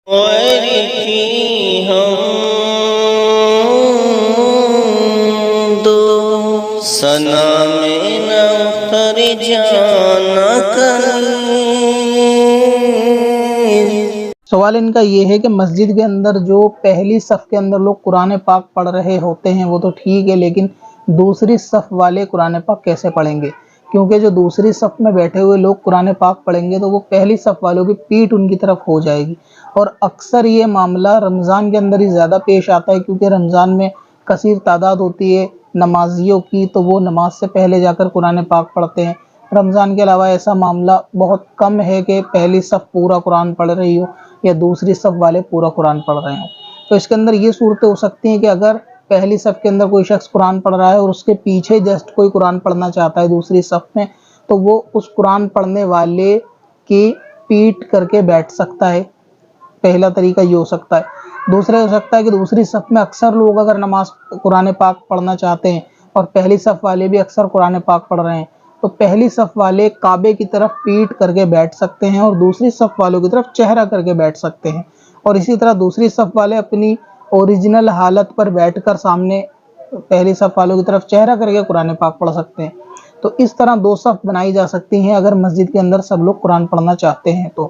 غیر کی ہم دو ثنا میں نفر جانا کر۔ سوال ان کا یہ ہے کہ مسجد کے اندر جو پہلی صف کے اندر لوگ قرآن پاک پڑھ رہے ہوتے ہیں وہ تو ٹھیک ہے، لیکن دوسری صف والے قرآن پاک کیسے پڑھیں گے؟ کیونکہ جو دوسری صف میں بیٹھے ہوئے لوگ قرآن پاک پڑھیں گے تو وہ پہلی صف والوں کی پیٹھ ان کی طرف ہو جائے گی، اور اکثر یہ معاملہ رمضان کے اندر ہی زیادہ پیش آتا ہے، کیونکہ رمضان میں کثیر تعداد ہوتی ہے نمازیوں کی، تو وہ نماز سے پہلے جا کر قرآن پاک پڑھتے ہیں۔ رمضان کے علاوہ ایسا معاملہ بہت کم ہے کہ پہلی صف پورا قرآن پڑھ رہی ہو یا دوسری صف والے پورا قرآن پڑھ رہے ہوں۔ تو اس کے اندر یہ صورتیں ہو سکتی ہیں کہ اگر پہلی صف کے اندر کوئی شخص قرآن پڑھ رہا ہے اور اس کے پیچھے جسٹ کوئی قرآن پڑھنا چاہتا ہے دوسری صف میں، تو وہ اس قرآن پڑھنے والے کی پیٹ کر کے بیٹھ سکتا ہے۔ پہلا طریقہ یہ ہو سکتا ہے۔ دوسرا ہو سکتا ہے کہ دوسری صف میں اکثر لوگ اگر نماز قرآن پاک پڑھنا چاہتے ہیں اور پہلی صف والے بھی اکثر قرآن پاک پڑھ رہے ہیں، تو پہلی صف والے کعبے کی طرف پیٹ کر کے بیٹھ سکتے ہیں اور دوسری صف والوں کی طرف چہرہ کر کے بیٹھ سکتے ہیں، اور اسی طرح دوسری صف والے اپنی اوریجنل حالت پر بیٹھ کر سامنے پہلی صف والوں کی طرف چہرہ کر کے قرآن پاک پڑھ سکتے ہیں۔ تو اس طرح دو صف بنائی جا سکتی ہیں اگر مسجد کے اندر سب لوگ قرآن پڑھنا چاہتے ہیں تو۔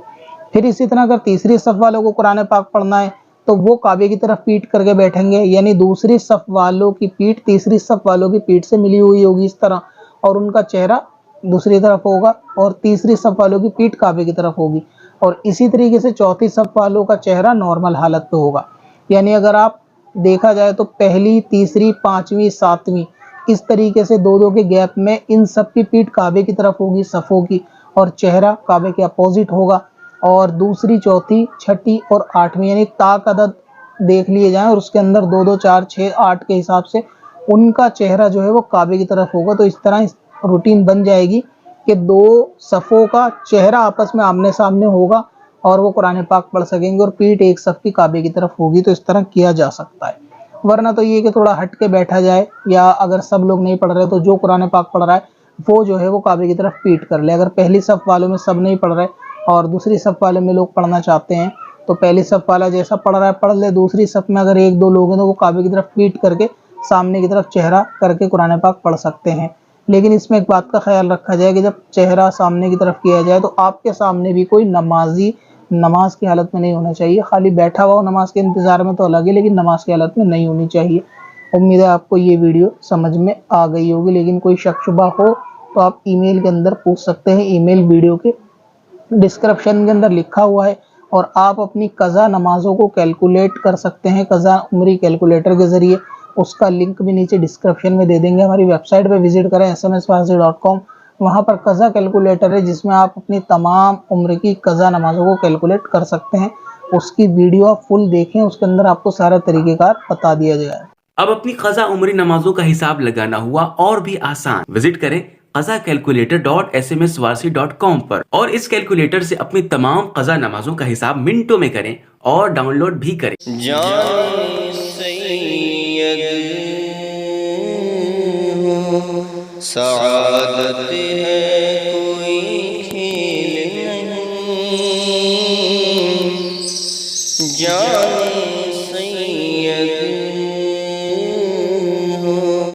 پھر اسی طرح اگر تیسری صف والوں کو قرآن پاک پڑھنا ہے تو وہ کعبے کی طرف پیٹ کر کے بیٹھیں گے، یعنی دوسری صف والوں کی پیٹ تیسری صف والوں کی پیٹ سے ملی ہوئی ہوگی اس طرح، اور ان کا چہرہ دوسری طرف ہوگا اور تیسری صف والوں کی پیٹ کعبے کی طرف ہوگی، اور اسی طریقے سے چوتھی صف والوں کا چہرہ نارمل حالت پہ ہوگا۔ یعنی اگر آپ دیکھا جائے تو پہلی، تیسری، پانچویں، ساتویں، اس طریقے سے دو دو کے گیپ میں ان سب کی پیٹ کعبے کی طرف ہوگی صفوں کی، اور چہرہ کعبے کے اپوزٹ ہوگا، اور دوسری، چوتھی، چھٹی اور آٹھویں یعنی تاک عدد دیکھ لیے جائیں اور اس کے اندر 2 2 4 6 8 کے حساب سے ان کا چہرہ جو ہے وہ کعبے کی طرف ہوگا۔ تو اس طرح روٹین بن جائے گی کہ دو صفوں کا چہرہ آپس میں آمنے سامنے ہوگا اور وہ قرآن پاک پڑھ سکیں گے، اور پیٹ ایک صف کی کعبے کی طرف ہوگی۔ تو اس طرح کیا جا سکتا ہے، ورنہ تو یہ کہ تھوڑا ہٹ کے بیٹھا جائے، یا اگر سب لوگ نہیں پڑھ رہے تو جو قرآن پاک پڑھ رہا ہے وہ جو ہے وہ کعبے کی طرف پیٹ کر لے۔ اگر پہلی صف والوں میں سب نہیں پڑھ رہے اور دوسری صف والے میں لوگ پڑھنا چاہتے ہیں تو پہلی صف والا جیسا پڑھ رہا ہے پڑھ لے، دوسری صف میں اگر ایک دو لوگ ہیں تو وہ کعبے کی طرف پیٹ کر کے سامنے کی طرف چہرہ کر کے قرآن پاک پڑھ سکتے ہیں۔ لیکن اس میں ایک بات کا خیال رکھا جائے کہ جب چہرہ سامنے کی طرف کیا جائے تو آپ کے سامنے بھی کوئی نمازی نماز کی حالت میں نہیں ہونا چاہیے۔ خالی بیٹھا ہوا ہو نماز کے انتظار میں تو الگ ہے، لیکن نماز کی حالت میں نہیں ہونی چاہیے۔ امید ہے آپ کو یہ ویڈیو سمجھ میں آ گئی ہوگی، لیکن کوئی شک شبہ ہو تو آپ ای میل کے اندر پوچھ سکتے ہیں، ای میل ویڈیو کے ڈسکرپشن کے اندر لکھا ہوا ہے، اور آپ اپنی قضا نمازوں کو کیلکولیٹ کر سکتے ہیں قضا عمری کیلکولیٹر کے ذریعے۔ اس کا لنک بھی نیچے ڈسکرپشن میں دے دیں گے۔ ہماری ویب سائٹ پہ وزٹ کریں smswasi.com، وہاں پر قضا کیلکولیٹر ہے جس میں آپ اپنی تمام عمر کی قضا نمازوں کو کیلکولیٹ کر سکتے ہیں۔ اس کی ویڈیو آپ فل دیکھیں، اس کے اندر آپ کو سارا طریقہ کار بتا دیا جائے گا۔ اب اپنی قضا عمری نمازوں کا حساب لگانا ہوا اور بھی آسان۔ وزٹ کریں qazakalculator.smswarsi.com پر، اور اس کیلکولیٹر سے اپنی تمام قضا نمازوں کا حساب منٹوں میں کریں اور ڈاؤن لوڈ بھی کریں۔ جان سید سعادت ہے کوئی